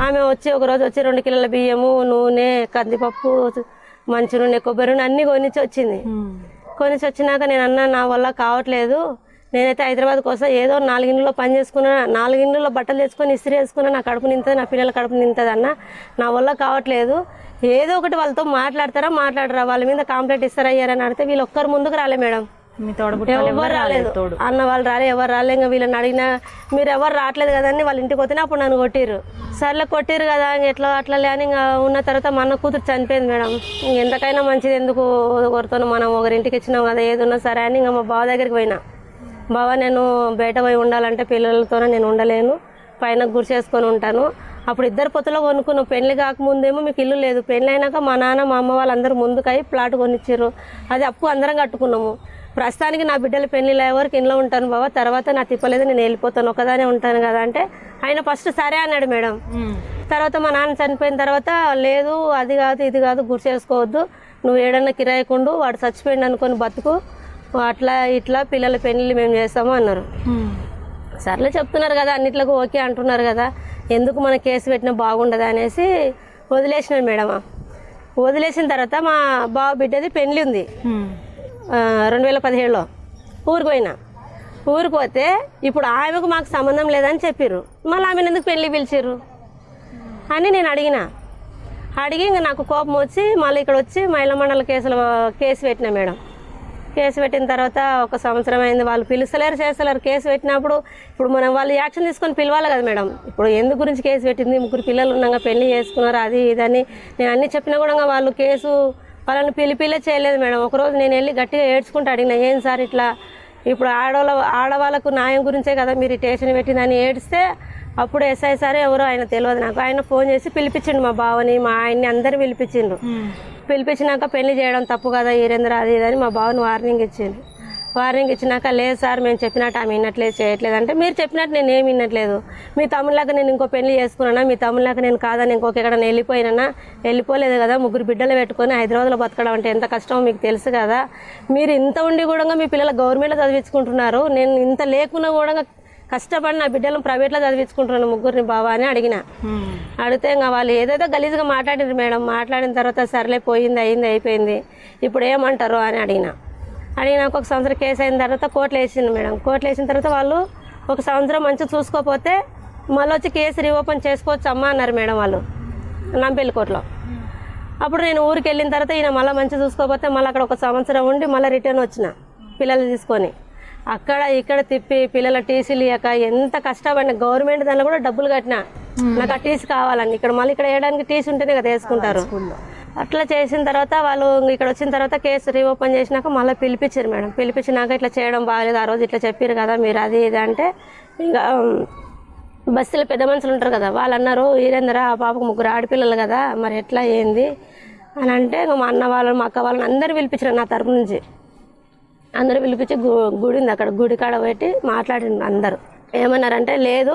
[SPEAKER 2] ఆమె వచ్చి ఒక రోజు వచ్చి 2 కిలోల బియ్యము, నూనె, కందిపప్పు, మంచి నూనె, కొబ్బరి నూనె అన్నీ కొనిచ్చి వచ్చింది. కొనిచ్చి వచ్చినాక నేను అన్నా, నా వల్ల కావట్లేదు, నేనైతే హైదరాబాద్ కోసం ఏదో 4 ఇండ్లలో పని చేసుకున్నా, 4 ఇండ్లలో బట్టలు తెచ్చుకొని ఇస్త్రీ వేసుకున్నా, నా కడుపు నింతుంది, నా పిల్లల కడుపు నింతుంది అన్న, నా వల్ల కావట్లేదు, ఏదో ఒకటి వాళ్ళతో మాట్లాడరా, వాళ్ళ మీద కంప్లైంట్ ఇస్తారా అయ్యారని అడిగితే వీళ్ళు ఒక్కరు ముందుకు రాలే మేడం. ఎవరు రాలేదు, అన్న వాళ్ళు రాలే, ఎవరు రాలే. ఇంకా వీళ్ళని అడిగినా మీరు ఎవరు రావట్లేదు కదండి, వాళ్ళ ఇంటికి పోతేనే అప్పుడు నన్ను కొట్టిర్రు. సర్లే కొట్టిర్రు కదా, ఎట్లా అట్లా అని ఇంకా ఉన్న తర్వాత మా అన్న కూతురు చనిపోయింది మేడం. ఎంతకైనా మంచిది, ఎందుకు ఒకరితో మనం ఒకరింటికి ఇచ్చినాం కదా, ఏదున్నా సరే అని ఇంకా మా బావ దగ్గరికి పోయినా. బావ నేను బయట పోయి ఉండాలంటే పిల్లలతోనే నేను ఉండలేను, పైన గురి చేసుకొని ఉంటాను. అప్పుడు 2 పొత్తులో కొనుక్కున్నాం. పెళ్లి కాకముందేమో మీకు ఇల్లు లేదు, పెళ్లి అయినాక మా నాన్న మా అమ్మ వాళ్ళందరూ ముందుకై ప్లాట్ కొనిచ్చారు. అది అప్పు అందరం కట్టుకున్నాము. ప్రస్తుతానికి నా బిడ్డల పెళ్లిలో ఎవరికి ఇంట్లో ఉంటాను బావ, తర్వాత నా తిప్పలేదు, నేను వెళ్ళిపోతాను, ఒకదానే ఉంటాను కదా అంటే ఆయన ఫస్ట్ సరే అన్నాడు మేడం. తర్వాత మా నాన్న చనిపోయిన తర్వాత లేదు, అది కాదు ఇది కాదు, గురి చేసుకోవద్దు, నువ్వు ఏడన్నా కిరాయికుండు, వాడు చచ్చిపోయిండు అనుకొని బతుకు, అట్లా ఇట్లా పిల్లల పెళ్ళిళ్ళు మేము చేస్తాము అన్నారు. సర్లే చెప్తున్నారు కదా, అన్నిట్లకు ఓకే అంటున్నారు కదా, ఎందుకు మన కేసు పెట్టినా బాగుండదు అనేసి వదిలేసినాను మేడం. వదిలేసిన తర్వాత మా బావ బిడ్డది పెళ్ళి ఉంది 2017లో. ఊరికి పోయినా. ఊరికి పోతే ఇప్పుడు ఆమెకు మాకు సంబంధం లేదని చెప్పారు. మళ్ళీ ఆమెను ఎందుకు పెళ్ళి పిలిచారు అని నేను అడిగి ఇంకా నాకు కోపం వచ్చి మళ్ళీ ఇక్కడ వచ్చి మహిళా మండల కేసు పెట్టినా మేడం. కేసు పెట్టిన తర్వాత 1 సంవత్సరం అయింది. వాళ్ళు పిలుస్తలేరు చేస్తలేరు. కేసు పెట్టినప్పుడు ఇప్పుడు మనం వాళ్ళు యాక్షన్ తీసుకొని పిలవాలి కదా మేడం. ఇప్పుడు ఎందుకు గురించి కేసు పెట్టింది, 3 పిల్లలు ఉన్నాక పెళ్లి చేసుకున్నారు అది ఇదని నేను అన్నీ చెప్పినా కూడా వాళ్ళు కేసు వాళ్ళని పిలిపిలే చేయలేదు మేడం. ఒకరోజు నేను వెళ్ళి గట్టిగా ఏడ్చుకుంటూ అడిగిన, ఏం సార్ ఇట్లా ఇప్పుడు ఆడవాళ్ళకు న్యాయం గురించే కదా మీరు స్టేషన్ పెట్టిందని ఏడిస్తే అప్పుడు ఎస్ఐ సార్ ఎవరో ఆయన తెలియదు నాకు, ఆయన ఫోన్ చేసి పిలిపించిండు మా బావని మా ఆయన్ని అందరిని పిలిపించిండు. పిలిపించినాక పెళ్లి చేయడం తప్పు కదా వీరేంద్ర అది ఇదని మా బావని వార్నింగ్ ఇచ్చిండు. వార్నింగ్ ఇచ్చినాక లేదు సార్ మేము చెప్పినట్టు ఆమె వినట్లేదు చేయట్లేదు అంటే, మీరు చెప్పినట్టు నేను ఏమి వినట్లేదు, మీ తమ్ముళ్ళకి నేను ఇంకో పెళ్లి చేసుకున్నానా, మీ తమ్ముళ్ళకి నేను కాదని ఇంకొక ఎక్కడ వెళ్ళిపోయినా, వెళ్ళిపోలేదు కదా, 3 బిడ్డలు పెట్టుకొని హైదరాబాద్లో బతకడం అంటే ఎంత కష్టమో మీకు తెలుసు కదా, మీరు ఇంత ఉండి కూడా మీ పిల్లలు గవర్నమెంట్లో చదివించుకుంటున్నారు, నేను ఇంత లేకున్నా కూడా కష్టపడి నా బిడ్డలను ప్రైవేట్లో చదివించుకుంటున్నాను 3 బావా అని అడిగిన. అడిగితే ఇంకా వాళ్ళు ఏదేదో గలీజ్గా మాట్లాడారు మేడం. మాట్లాడిన తర్వాత సర్లే పోయింది అయింది అయిపోయింది ఇప్పుడు ఏమంటారు అని అడిగినాక 1 సంవత్సరం కేసు అయిన తర్వాత కోర్టులో వేసింది మేడం. కోర్టులో వేసిన తర్వాత వాళ్ళు 1 సంవత్సరం మంచిగా చూసుకోకపోతే మళ్ళీ వచ్చి కేసు రీఓపెన్ చేసుకోవచ్చు అమ్మా అన్నారు మేడం వాళ్ళు నంపెల్లి కోర్టులో. అప్పుడు నేను ఊరికి వెళ్ళిన తర్వాత ఈయన మళ్ళీ మంచిగా చూసుకోకపోతే మళ్ళీ అక్కడ 1 సంవత్సరం ఉండి మళ్ళీ రిటర్న్ వచ్చిన పిల్లలు తీసుకొని. అక్కడ ఇక్కడ తిప్పి పిల్లల టీసీలు ఇవ్వక ఎంత కష్టపడిన, గవర్నమెంట్ దానిలో కూడా డబ్బులు కట్టినా నాకు ఆ టీసీ కావాలని. ఇక్కడ మళ్ళీ ఇక్కడ వేయడానికి టీసీ ఉంటేనే కదా వేసుకుంటారు. అట్లా చేసిన తర్వాత వాళ్ళు ఇక్కడ వచ్చిన తర్వాత కేసు రీఓపెన్ చేసినాక మళ్ళీ పిలిపించారు మేడం. పిలిపించినాక ఇట్లా చేయడం బాగాలేదు, ఆ రోజు ఇట్లా చెప్పారు కదా మీరు అది ఇది అంటే, ఇంకా బస్సులో పెద్ద మనుషులు ఉంటారు కదా వాళ్ళు అన్నారు, వీరేంద్ర ఆ పాపకు 3 ఆడపిల్లలు కదా మరి ఎట్లా ఏంది అని అంటే, మా అన్న వాళ్ళని మా అక్క వాళ్ళని అందరూ పిలిపించారు నా తరపు నుంచి. అందరూ పిలిపించి గుడి ఉంది అక్కడ, గుడి కాడ పెట్టి మాట్లాడింది. అందరూ ఏమన్నారంటే, లేదు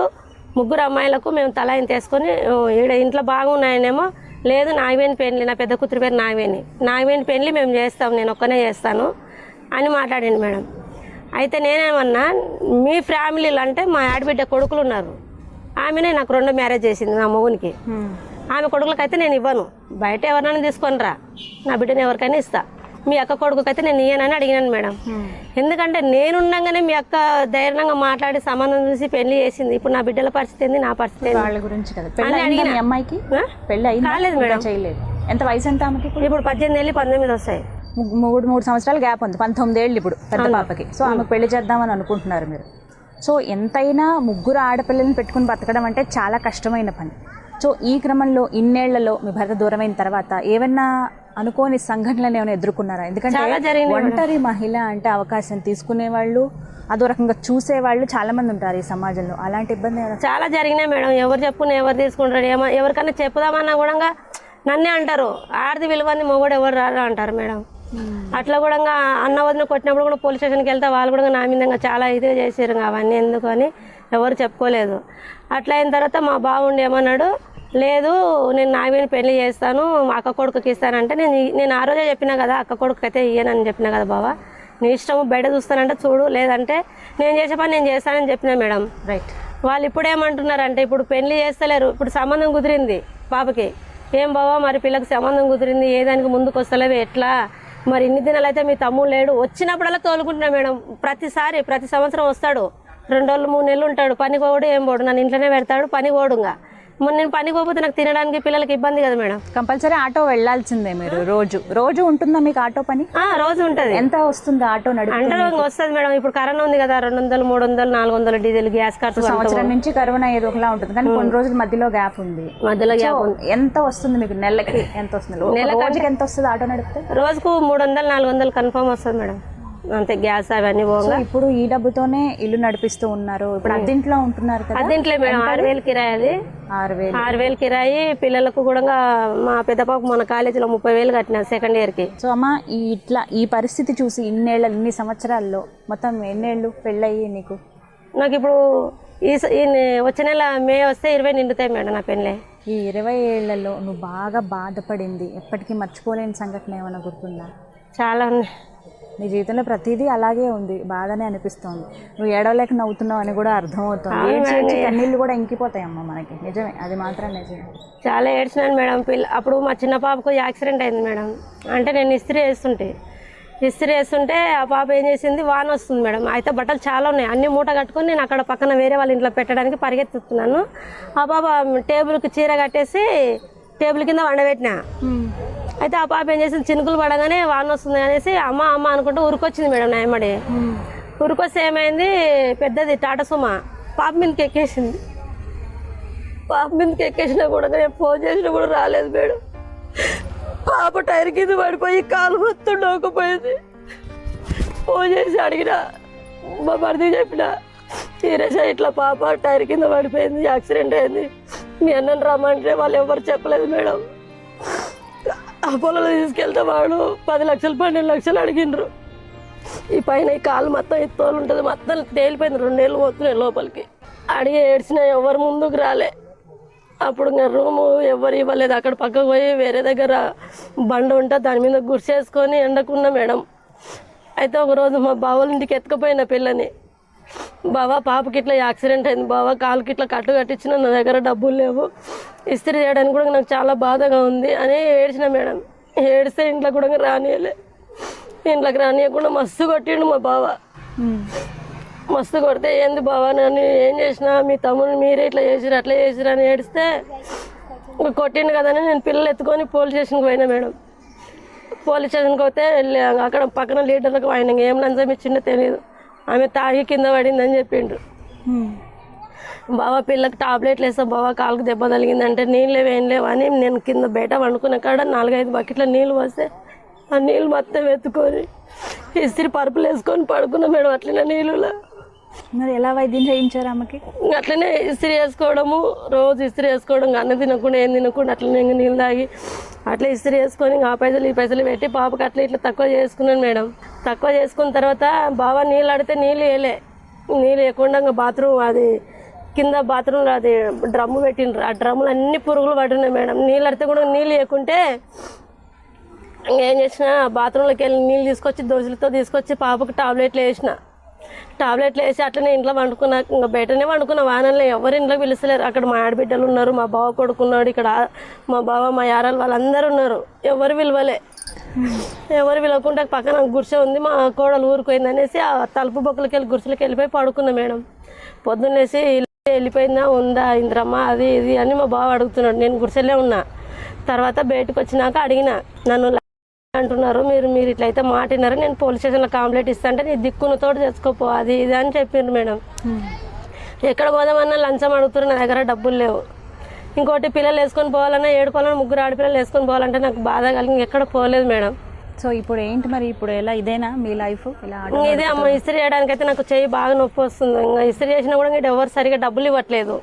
[SPEAKER 2] 3 అమ్మాయిలకు మేము తల ఆయన తీసుకొని ఈడ ఇంట్లో బాగున్నాయనేమో, లేదు నాగవేణి పెళ్ళి, నా పెద్ద కూతురు పేరు నాగవేణి పెళ్ళి మేము చేస్తాం, నేను ఒక్కనే చేస్తాను అని మాట్లాడింది మేడం. అయితే నేనేమన్నా, మీ ఫ్యామిలీలు అంటే మా ఆడబిడ్డ కొడుకులు ఉన్నారు, ఆమెనే నాకు 2 మ్యారేజ్ చేసింది నా మొగునికి. ఆమె కొడుకులకైతే నేను ఇవ్వను, బయట ఎవరినైనా తీసుకొని రా, నా బిడ్డని ఎవరికైనా ఇస్తా, మీ అక్క కొడుకుకైతే నేను ఇయ్యనని అడిగినాను మేడం. ఎందుకంటే నేనుండగానే మీ అక్క ధైర్యంగా మాట్లాడి సంబంధం చూసి పెళ్లి చేసింది. ఇప్పుడు నా బిడ్డల పరిస్థితి ఏంది, నా పరిస్థితి
[SPEAKER 1] వాళ్ళ గురించి కదా. అమ్మాయికి పెళ్లి
[SPEAKER 2] కాలేదు మేడం.
[SPEAKER 1] చేయలేదు. ఎంత వయసు అంటే ఆమెకి?
[SPEAKER 2] ఇప్పుడు 18 ఏళ్ళు 19 వస్తాయి.
[SPEAKER 1] 3 సంవత్సరాల గ్యాప్ ఉంది, 19 ఏళ్ళు ఇప్పుడు పెద్ద పాపకి. సో ఆమెకు పెళ్లి చేద్దామని అనుకుంటున్నారు మీరు. సో ఎంతైనా 3 ఆడపిల్లల్ని పెట్టుకుని బతకడం అంటే చాలా కష్టమైన పని. సో ఈ క్రమంలో ఇన్నేళ్లలో మీ భర్త దూరమైన తర్వాత ఏమన్నా అనుకోని సంఘటనలు ఏమైనా ఎదుర్కొన్నారా? ఎందుకంటే ఒంటరి మహిళ అంటే అవకాశం తీసుకునేవాళ్ళు, అదో రకంగా చూసేవాళ్ళు చాలా మంది ఉంటారు ఈ సమాజంలో. అలాంటి ఇబ్బంది
[SPEAKER 2] చాలా జరిగినాయి మేడం. ఎవరు చెప్పుకుని ఎవరు తీసుకుంటారు, ఎవరికైనా చెప్పుదామన్నా కూడా నన్నే అంటారు, ఆడది విలువని మొగోడు ఎవరు రారా అంటారు మేడం. అట్లా కూడా అన్న వదిన కొట్టినప్పుడు కూడా పోలీస్ స్టేషన్కి వెళ్తే వాళ్ళు కూడా నా మీద చాలా ఇదిగా చేసారు. అవన్నీ ఎందుకు అని ఎవరు చెప్పుకోలేదు. అట్లా అయిన తర్వాత మా బావుండి ఏమన్నాడు, లేదు నేను నాగవేణి పెళ్లి చేస్తాను, మా అక్క కొడుకుకి ఇస్తానంటే, నేను ఆ రోజే చెప్పినా కదా అక్క కొడుకు అయితే ఇయ్యనని చెప్పినా కదా బావా, నీ ఇష్టము బయట చూస్తానంటే చూడు, లేదంటే నేను చేసే పని నేను చేస్తానని చెప్పినా మేడం.
[SPEAKER 1] రైట్.
[SPEAKER 2] వాళ్ళు ఇప్పుడు ఏమంటున్నారంటే, ఇప్పుడు పెళ్లి చేస్తలేరు, ఇప్పుడు సంబంధం కుదిరింది పాపకి, ఏం బావా మరి పిల్లకి సంబంధం కుదిరింది, ఏ దానికి ముందుకు వస్తలేవు ఎట్లా, మరి ఇన్ని దినాలు అయితే మీ తమ్ముడు లేడు, వచ్చినప్పుడల్లా తోలుకుంటున్నా మేడం. ప్రతి సంవత్సరం వస్తాడు, 2 రోజులు 3 నెలలు ఉంటాడు, పని పోడు ఏం పోడు, నన్ను ఇంట్లోనే పెడతాడు, పని పోడుగా. మొన్న నేను పని పోతే నాకు తినడానికి పిల్లలకి ఇబ్బంది కదా మేడం.
[SPEAKER 1] కంపల్సరీ ఆటో వెళ్లాల్సిందే మీరు. రోజు ఉంటుందా మీకు ఆటో పని?
[SPEAKER 2] రోజు ఉంటుంది.
[SPEAKER 1] ఎంత వస్తుంది ఆటో నడిపి?
[SPEAKER 2] అంటే వస్తుంది మేడం. ఇప్పుడు కరోనా ఉంది కదా, 200, 300, 400 డీజిల్ గ్యాస్ ఖర్చు.
[SPEAKER 1] సంవత్సరం నుంచి కరోనా ఏదో ఒకలా ఉంటుంది, కానీ కొన్ని రోజులు మధ్యలో గ్యాప్ ఉంది. ఎంత వస్తుంది మీకు నెలకి? ఎంత వస్తుంది? రోజుకి ఎంత వస్తుంది ఆటో నడిపితే?
[SPEAKER 2] రోజుకు 300, 400 కన్ఫర్మ్ వస్తుంది మేడం. అంతే, గ్యాస్ అవన్నీ పోగా.
[SPEAKER 1] ఇప్పుడు ఈ డబ్బుతోనే ఇల్లు నడిపిస్తూ ఉన్నారు. ఇప్పుడు అద్దెంట్లో ఉంటున్నారు కదా?
[SPEAKER 2] అద్దెంట్లో మేడం 6,000 కిరాయి. అది 6,000 కిరాయి. పిల్లలకు కూడా మా పెద్ద పాప మన కాలేజీలో 30,000 కట్టినా సెకండ్ ఇయర్కి.
[SPEAKER 1] సో అమ్మ, ఈ పరిస్థితి చూసి ఇన్ని సంవత్సరాల్లో మొత్తం ఎన్నేళ్ళు పెళ్ళయ్యి నీకు?
[SPEAKER 2] నాకు ఇప్పుడు ఈ వచ్చే నెల మే వస్తే 20 నిండుతాయి మేడం నా పెళ్ళి.
[SPEAKER 1] ఈ 20 ఏళ్లలో నువ్వు బాగా బాధపడింది, ఎప్పటికీ మర్చిపోలేని సంఘటన ఏమైనా గుర్తుందా?
[SPEAKER 2] చాలా ఉన్నాయి.
[SPEAKER 1] నీ జీవితంలో ప్రతిదీ అలాగే ఉంది, బాధనే అనిపిస్తోంది. నువ్వు ఏడవలేక నవ్వుతున్నావు అని కూడా అర్థమవుతుంది. ఏడ్చి కన్నీళ్ళు కూడా ఇంకిపోతాయమ్మా మనకి, నిజమే, అది మాత్రం నిజమే.
[SPEAKER 2] చాలా ఏడ్చినాను మేడం. అప్పుడు మా చిన్న పాపకు యాక్సిడెంట్ అయింది మేడం. అంటే నేను ఇస్త్రీ వేస్తుంటే ఆ పాప ఏం చేసింది, వాన వస్తుంది మేడం. అయితే బట్టలు చాలా ఉన్నాయి, అన్ని మూట కట్టుకొని నేను అక్కడ పక్కన వేరే వాళ్ళ ఇంట్లో పెట్టడానికి పరిగెత్తుతున్నాను. ఆ పాప టేబుల్కి చీర కట్టేసి టేబుల్ కింద వండబెట్టినా. అయితే ఆ పాప ఏం చేసింది, చినుకులు పడగానే వాన వస్తుంది అనేసి అమ్మ అమ్మ అనుకుంటూ ఉరికొచ్చింది మేడం. నా ఎమ్మడి ఉరికొస్తే ఏమైంది, పెద్దది టాటా సుమా పాప మీదకి ఎక్కేసింది. పాప మీదకి ఎక్కేసినా కూడా నేను ఫోన్ చేసినా కూడా రాలేదు మేడం. పాప టైర్ కింద పడిపోయి కాలు మొత్తం డోకపోయింది. ఫోన్ చేసి అడిగిన మా భర్తీ చెప్పిన, సీరియస్గా ఇట్లా పాప టైర్ కింద పడిపోయింది, యాక్సిడెంట్ అయింది, మీ అన్నని రమ్మంటే వాళ్ళు ఎవరు చెప్పలేదు మేడం. అపోలో తీసుకెళ్తే వాడు 10 లక్షలు 12 లక్షలు అడిగిండ్రు. ఈ పైన ఈ కాలు మొత్తం ఎత్తోలు ఉంటుంది, మొత్తం తేలిపోయింది, 2 నెలలు పోతున్నాయి లోపలికి. అడిగి ఏడ్చినా ఎవరు ముందుకు రాలే. అప్పుడు ఇంకా రూము ఎవరు ఇవ్వలేదు. అక్కడ పక్కకు పోయి వేరే దగ్గర బండ ఉంటే దాని మీద గుర్చేసుకొని ఎండకున్నా మేడం. అయితే ఒకరోజు మా బావల ఇంటికి ఎత్తుకుపోయిన పిల్లని, బావా పాపకి ఇట్లా యాక్సిడెంట్ అయింది బావా, కాలుకి ఇట్లా కట్టు కట్టించిన, నా దగ్గర డబ్బులు లేవు, ఇస్త్రీ చేయడానికి కూడా నాకు చాలా బాధగా ఉంది అని ఏడ్చిన మేడం. ఏడిస్తే ఇంట్లో కూడా రానియలే. ఇంట్లోకి రానియకుండా మస్తు కొట్టిండు మా బావ. మస్తు కొడితే, ఏంది బావా నన్ను ఏం చేసినా, మీ తమ్ముని మీరే ఇట్లా చేసిరు అట్లా చేసిరు అని ఏడిస్తే ఇంకా కొట్టిండు కదని నేను పిల్లలు ఎత్తుకొని పోలీస్ స్టేషన్కి పోయినా మేడం. పోలీస్ స్టేషన్కి పోతే అక్కడ పక్కన లీడర్లకు ఆయన ఏం లంచం ఇచ్చిండో తెలియదు, ఆమె తాగి కింద పడిందని చెప్పిండ్రు. బావా పిల్లకి టాబ్లెట్లు వేస్తా బావా, కాలుకు దెబ్బ తగిలిందంటే నీళ్ళు లేవు ఏం లేవు అని నేను కింద బయట వండుకున్న కాడ 4-5 బకెట్ల నీళ్ళు పోస్తే ఆ నీళ్ళు మొత్తం ఎత్తుకొని ఇస్త్రీ పరుపులు వేసుకొని పడుకున్నా మేడం. అట్లనే నీళ్ళలో
[SPEAKER 1] మరి ఎలా వైద్యం చేయించారు ఆమెకి?
[SPEAKER 2] అట్లనే ఇస్త్రీ వేసుకోవడము, రోజు ఇస్త్రీ వేసుకోవడం, అన్నం తినకుండా ఏం తినకుండా అట్లనే ఇంకా నీళ్ళు తాగి అట్లా ఇస్త్రీ వేసుకొని ఆ పైసలు ఈ పైసలు పెట్టి పాపకి అట్లా ఇట్లా తక్కువ చేసుకున్నాను మేడం. తక్కువ చేసుకున్న తర్వాత బాగా నీళ్ళు ఆడితే నీళ్ళు వేయలే. నీళ్ళు వేయకుండా ఇంకా బాత్రూమ్ అది కింద బాత్రూంలో అది డ్రమ్ము పెట్టిండ్రు. ఆ డ్రమ్ములు అన్ని పురుగులు పడున్నాయి మేడం. నీళ్ళు ఆడితే కూడా నీళ్ళు వేయకుంటే ఇంకేం చేసిన, బాత్రూంలోకి వెళ్ళి నీళ్ళు తీసుకొచ్చి దోశలతో తీసుకొచ్చి పాపకు టాబ్లెట్లు వేసిన. టాబ్లెట్లు వేసి అట్లనే ఇంట్లో వండుకున్నా. ఇంకా బయటనే వండుకున్న, వానల్లో ఎవరు ఇంట్లో పిలుస్తలేరు. అక్కడ మా ఆడబిడ్డలు ఉన్నారు, మా బావ కొడుకున్నాడు, ఇక్కడ మా బావ మా యారాలు వాళ్ళందరూ ఉన్నారు. ఎవరు విలువలే. ఎవరు విలవకుండా పక్కన గుడిసె ఉంది, మా కోడలు ఊరుకోయింది అనేసి ఆ తలుపు బొక్కలకి వెళ్ళి గుడిసెలకి వెళ్ళిపోయి పడుకున్నా మేడం. పొద్దున్నేసి వెళ్ళిపోయిందా ఉందా ఇంద్రమ్మ అది ఇది అని మా బావ అడుగుతున్నాడు. నేను గుడిసెలే ఉన్నా. తర్వాత బయటకు వచ్చినాక అడిగిన, నన్ను అంటున్నారు మీరు ఇట్లయితే మాటినారు, నేను పోలీస్ స్టేషన్లో కంప్లైంట్ ఇస్తా అంటే నీ దిక్కున తోడు తెచ్చుకోపో అది ఇది అని చెప్పిండ్రు మేడం. ఎక్కడ పోదామన్నా లంచం అడుగుతారు, నా దగ్గర డబ్బులు లేవు. ఇంకోటి పిల్లలు వేసుకొని పోవాలన్నా, 7 పిల్లలు 3 ఆడపిల్లలు వేసుకొని పోవాలంటే నాకు బాధ కలిగి ఎక్కడ పోలేదు మేడం.
[SPEAKER 1] సో ఇప్పుడు ఏంటి మరి, ఇప్పుడు ఎలా ఇదేనా మీ లైఫ్? ఇలా
[SPEAKER 2] ఇదే అమ్మ. ఇస్త్రీ చేయడానికి అయితే నాకు చెయ్యి బాగా నొప్పి వస్తుంది. ఇంకా ఇస్త్రీ చేసినా కూడా ఇంకా ఎవరు సరిగా డబ్బులు ఇవ్వట్లేదు.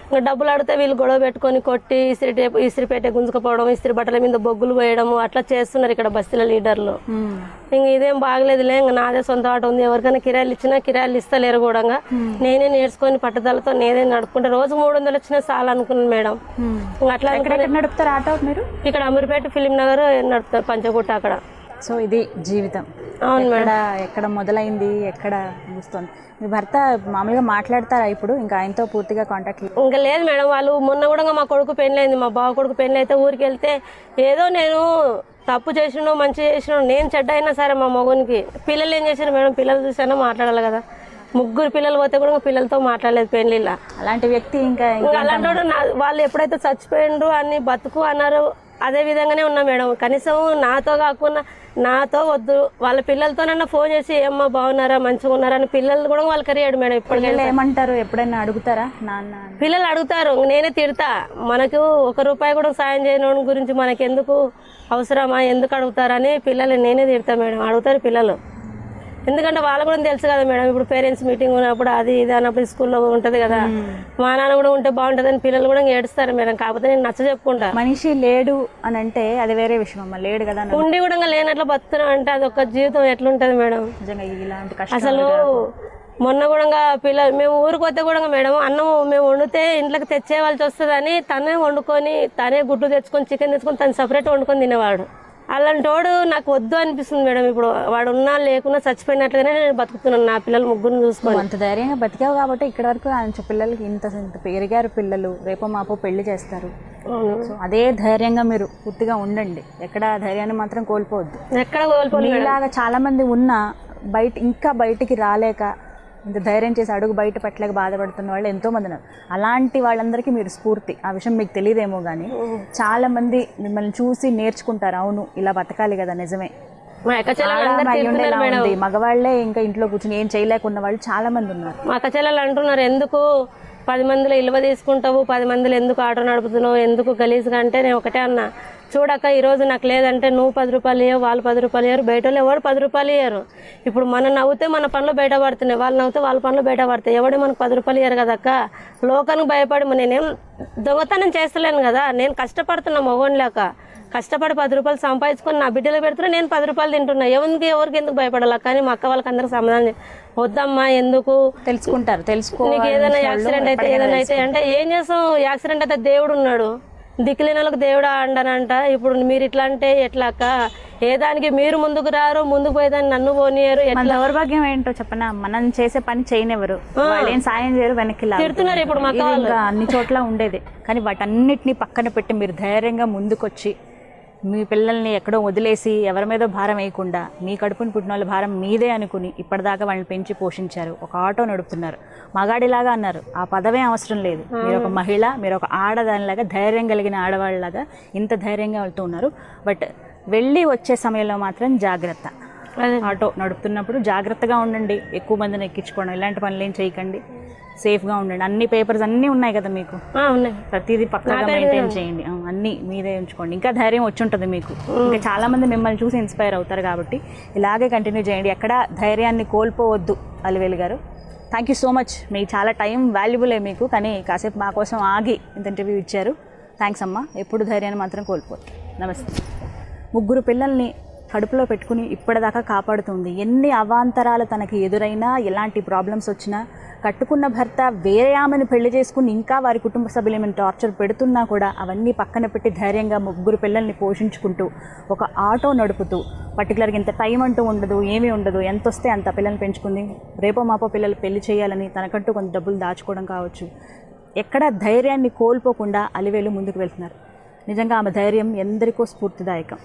[SPEAKER 2] ఇంకా డబ్బులు అడిగితే వీళ్ళు గొడవ పెట్టుకొని కొట్టి ఇస్త్రీ పెట్టే గుంజుకపోవడం, ఇస్త్రీ బట్టల మీద బొగ్గులు పోయడము అట్లా చేస్తున్నారు ఇక్కడ బస్తీల లీడర్లు. ఇంక ఇదేం బాగలేదులే, ఇంకా నాదే సొంత ఆట ఉంది, ఎవరికైనా కిరాయిలు ఇచ్చినా కిరాయిలు ఇస్తలేరు కూడా. నేనే నేర్చుకొని పట్టుదలతో నేనే నడుపుకుంటే రోజు 300 వచ్చినా చాలు అనుకున్నాను మేడం. ఇంకా అట్లా
[SPEAKER 1] నడుపుతారు ఆటో మీరు?
[SPEAKER 2] ఇక్కడ అమీర్పేట ఫిలిం నగర్ నడుపుతారు, పంచగుట్ట అక్కడ.
[SPEAKER 1] సో ఇది జీవితం.
[SPEAKER 2] అవును మేడం.
[SPEAKER 1] ఎక్కడ మొదలైంది, ఎక్కడ ముగుస్తుంది? మీ భర్త మామూలుగా మాట్లాడతారా ఇప్పుడు? ఇంకా ఆయనతో పూర్తిగా కాంటాక్ట్
[SPEAKER 2] ఇంకా లేదు మేడం. వాళ్ళు మొన్న కూడా మా కొడుకు పెళ్ళైంది, మా బావ కొడుకు పెళ్ళి అయితే ఊరికి వెళ్తే ఏదో నేను తప్పు చేసినో మంచి చేసినో, నేను చెడ్డ అయినా సరే మా మగనికి పిల్లలు ఏం చేశారు మేడం, పిల్లలు చూసానో మాట్లాడాలి కదా. 3 పిల్లలు పోతే కూడా పిల్లలతో మాట్లాడలేదు పెళ్ళిళ్ళ.
[SPEAKER 1] అలాంటి వ్యక్తి ఇంకా
[SPEAKER 2] అలాంటి వాళ్ళు ఎప్పుడైతే చచ్చిపోయిండ్రు అని బతుకు అన్నారు అదే విధంగానే ఉన్నా మేడం. కనీసం నాతో కాకుండా నాతో వద్దు, వాళ్ళ పిల్లలతోనన్నా ఫోన్ చేసి ఏమ్మా బాగున్నారా మంచిగా ఉన్నారా అని పిల్లలు కూడా వాళ్ళు కరియాడు మేడం.
[SPEAKER 1] ఇప్పటికైనా ఏమంటారు, ఎప్పుడైనా అడుగుతారా నాన్న?
[SPEAKER 2] పిల్లలు అడుగుతారు, నేనే తిడతా. మనకు 1 రూపాయి కూడా సాయం చేయని గురించి మనకి ఎందుకు అవసరమా, ఎందుకు అడుగుతారని పిల్లలు నేనే తిడతా మేడం. అడుగుతారు పిల్లలు, ఎందుకంటే వాళ్ళు కూడా తెలుసు కదా మేడం. ఇప్పుడు పేరెంట్స్ మీటింగ్ ఉన్నప్పుడు అది ఇది అన్నప్పుడు స్కూల్లో ఉంటుంది కదా, మా నాన్న కూడా ఉంటే బాగుంటుంది అని పిల్లలు కూడా ఏడుస్తారు మేడం. కాకపోతే నేను నచ్చ చెప్పుకుంటా.
[SPEAKER 1] మనిషి లేడు అని అంటే అది వేరే విషయం అమ్మ. లేడు కదా,
[SPEAKER 2] ఉండి కూడా లేనట్లు బతుకుతున్నా అంటే అది ఒక జీవితం ఎట్లుంటది మేడం.
[SPEAKER 1] నిజంగా ఇలాంటి కష్టం.
[SPEAKER 2] అసలు మొన్న కూడా పిల్లలు మేము ఊరికి వస్తే కూడా మేడం అన్నం మేము వండితే ఇంట్లోకి తెచ్చేవాల్సి వస్తుందని తనే వండుకొని, తనే గుడ్డు తెచ్చుకొని చికెన్ తెచ్చుకొని తను సపరేట్ వండుకొని తినేవాడు. అలాంటోడు నాకు వద్దు అనిపిస్తుంది మేడం. ఇప్పుడు వాడు ఉన్నా లేకున్నా చచ్చిపోయినట్లుగానే నేను బతుకుతున్నాను నా పిల్లలు ముగ్గురిని చూసుకొని.
[SPEAKER 1] అంత ధైర్యంగా బతికావు కాబట్టి ఇక్కడ వరకు ఆయన పిల్లలకి ఇంత పెరిగారు పిల్లలు, రేపో మాపో పెళ్లి చేస్తారు. సో అదే ధైర్యంగా మీరు పూర్తిగా ఉండండి, ఎక్కడ ధైర్యాన్ని మాత్రం కోల్పోవద్దు.
[SPEAKER 2] ఎక్కడ కోల్పోలేదు.
[SPEAKER 1] ఇలాగా చాలా మంది ఉన్నా బయటికి రాలేక ఇంత ధైర్యం చేసి అడుగు బయట పెట్టలేక బాధపడుతున్న వాళ్ళు ఎంతో మంది ఉన్నారు. అలాంటి వాళ్ళందరికీ మీరు స్ఫూర్తి. ఆ విషయం మీకు తెలియదేమో కానీ చాలా మంది మిమ్మల్ని చూసి నేర్చుకుంటారు. అవును ఇలా బతకాలి కదా, నిజమే.
[SPEAKER 2] మా అక్క చెల్లెలు
[SPEAKER 1] మగవాళ్లే ఇంకా ఇంట్లో కూర్చొని ఏం చేయలేకున్న వాళ్ళు చాలా మంది ఉన్నారు.
[SPEAKER 2] మా అక్క చెల్లెలు అంటున్నారు, ఎందుకు 10 మందిలో ఇలువ తీసుకుంటావు, 10 మందిలో ఎందుకు ఆటో నడుపుతున్నావు, ఎందుకు గలీజ్గా అంటే నేను ఒకటే అన్నా, చూడక ఈరోజు నాకు లేదంటే నువ్వు 10 రూపాయలు ఇవ్వవు, వాళ్ళు 10 రూపాయలు ఇవ్వరు, బయట వాళ్ళు ఎవరు 10 రూపాయలు ఇవ్వరు. ఇప్పుడు మనం నవ్వుతే మన పనులు బయట పడుతున్నాయి, వాళ్ళు నవ్వుతే వాళ్ళ పనులు బయట పడతాయి. ఎవడు మనకు 10 రూపాయలు ఇవ్వరు కదక్క. లోకానికి భయపడి నేనేం దొంగతనం చేస్తలేను కదా, నేను కష్టపడుతున్నా మగోని లేక. కష్టపడి 10 రూపాయలు సంపాదించుకొని నా బిడ్డలు పెడుతున్నా, నేను 10 రూపాయలు తింటున్నా. ఎవరికి ఎందుకు భయపడాలి? కానీ మా అక్క వాళ్ళకి అందరికి సమాధానం వద్దమ్మా, ఎందుకు
[SPEAKER 1] తెలుసుకుంటారు,
[SPEAKER 2] నీకు ఏదైనా యాక్సిడెంట్ అయితే ఏదైనా అయితే అంటే ఏం చేస్తాం? యాక్సిడెంట్ అయితే దేవుడు ఉన్నాడు, దిక్కులేని వాళ్ళకి దేవుడు అండనంట. ఇప్పుడు మీరు ఇట్లా అంటే ఎట్లా అక్క? ఏ దానికి మీరు ముందుకు రారు, ముందుకు పోయేదాన్ని నన్ను పోనీయరు.
[SPEAKER 1] దౌర్భాగ్యం ఏంటో చెప్పనా, మనం చేసే పని చేయనివ్వరు, వాళ్ళు ఏం సాయం చేయరు, వెనక్కి
[SPEAKER 2] తిడుతున్నారు. ఇప్పుడు మా
[SPEAKER 1] అన్ని చోట్ల ఉండేది. కానీ వాటన్నిటిని పక్కన పెట్టి మీరు ధైర్యంగా ముందుకొచ్చి మీ పిల్లల్ని ఎక్కడో వదిలేసి ఎవరి మీదో భారం వేయకుండా మీ కడుపుని పుట్టిన వాళ్ళ భారం మీదే అనుకుని ఇప్పటిదాకా వాళ్ళని పెంచి పోషించారు. ఒక ఆటో నడుపుతున్నారు, మగాడిలాగా అన్నారు. ఆ పదవే అవసరం లేదు. మీరు ఒక మహిళ, మీరు ఒక ఆడదానిలాగా ధైర్యం కలిగిన ఆడవాళ్ళలాగా ఇంత ధైర్యంగా వెళ్తూ ఉన్నారు. బట్ వెళ్ళి వచ్చే సమయంలో మాత్రం జాగ్రత్త. ఆటో నడుపుతున్నప్పుడు జాగ్రత్తగా ఉండండి, ఎక్కువ మందిని ఎక్కించుకోవడం ఇలాంటి పనులు ఏం చేయకండి, సేఫ్గా ఉండండి. అన్ని పేపర్స్ అన్నీ ఉన్నాయి కదా మీకు,
[SPEAKER 2] ఉన్నాయి,
[SPEAKER 1] ప్రతిదీ పక్కగా మెయింటైన్ చేయండి, అన్నీ మీదే ఉంచుకోండి. ఇంకా ధైర్యం వచ్చి ఉంటుంది మీకు. ఇంకా చాలా మంది మిమ్మల్ని చూసి ఇన్స్పైర్ అవుతారు కాబట్టి ఇలాగే కంటిన్యూ చేయండి, ఎక్కడ ధైర్యాన్ని కోల్పోవద్దు. అలివేలు గారు, థ్యాంక్ యూ సో మచ్. మీకు చాలా టైం వాల్యుబులే మీకు, కానీ కాసేపు మా కోసం ఆగి ఇంత ఇంటర్వ్యూ ఇచ్చారు. థ్యాంక్స్ అమ్మా. ఎప్పుడు ధైర్యాన్ని మాత్రం కోల్పోవద్దు. నమస్తే. 3 పిల్లల్ని కడుపులో పెట్టుకుని ఇప్పటిదాకా కాపాడుతుంది. ఎన్ని అవాంతరాలు తనకి ఎదురైనా, ఎలాంటి ప్రాబ్లమ్స్ వచ్చినా, కట్టుకున్న భర్త వేరే ఆమెను పెళ్లి చేసుకుని ఇంకా వారి కుటుంబ సభ్యులు ఏమైనా టార్చర్ పెడుతున్నా కూడా అవన్నీ పక్కన పెట్టి ధైర్యంగా 3 పిల్లల్ని పోషించుకుంటూ ఒక ఆటో నడుపుతూ, పర్టికులర్గా ఇంత టైం అంటూ ఉండదు, ఏమీ ఉండదు, ఎంత వస్తే అంత పిల్లల్ని పెంచుకుంది. రేపో మాపో పిల్లలు పెళ్లి చేయాలని తనకంటూ కొంత డబ్బులు దాచుకోవడం కావచ్చు, ఎక్కడ ధైర్యాన్ని కోల్పోకుండా అలివేలు ముందుకు వెళ్తున్నారు. నిజంగా ఆమె ధైర్యం ఎందరికో స్ఫూర్తిదాయకం.